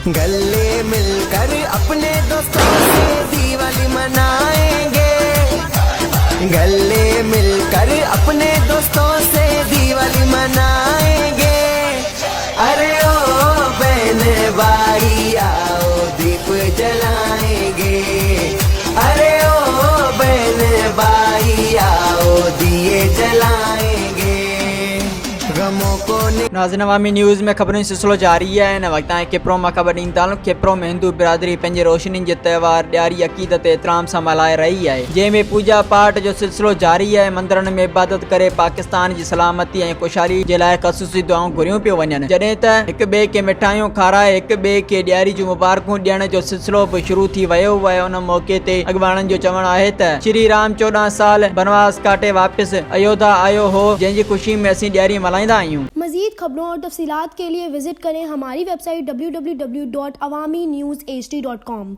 गले मिलकर अपने दोस्तों से दिवाली मनाएंगे, गले मिलकर अपने दोस्तों से दिवाली मनाएंगे। अरे ओ बहन भाई आओ दीप जलाएंगे, अरे ओ बहन भाई आओ दिए जलाएंगे। गमों को नाज़रीन अवामी न्यूज़ में खबरों सिलसिलो जारी है। इन वक्त केपरो में खबर ॾींदायूं। केपरो में हिंदू बिरादरी पंहिंजे रोशनी जे त्योहार ॾियारी अक़ीदत एहतराम सां मल्हाए रही है, जंहिंमें पूजा पाठ जो सिलसिलो जारी है। मंदिरनि में इबादत करे पाकिस्तान जी सलामती ऐं खुशहाली जे लाइ ख़ुसूसी दुआऊं घुरियूं पियूं वञनि, जॾहिं त हिक ॿिए खे मिठाइयूं खाराए हिक ॿिए खे ॾियारी जूं मुबारकूं ॾियण जो सिलसिलो बि शुरू थी वियो आहे। उन मौके ते अॻवाननि जो चवणु आहे त श्री राम 14 साल बनवास काटे वापस अयोध्या आयो हो, जंहिंजी खुशी में असीं ॾियारी मल्हाईंदा आहियूं। मज़ीद खबरों और तफसीलात के लिए विजिट करें हमारी वेबसाइट www.awamiNewsHD.com।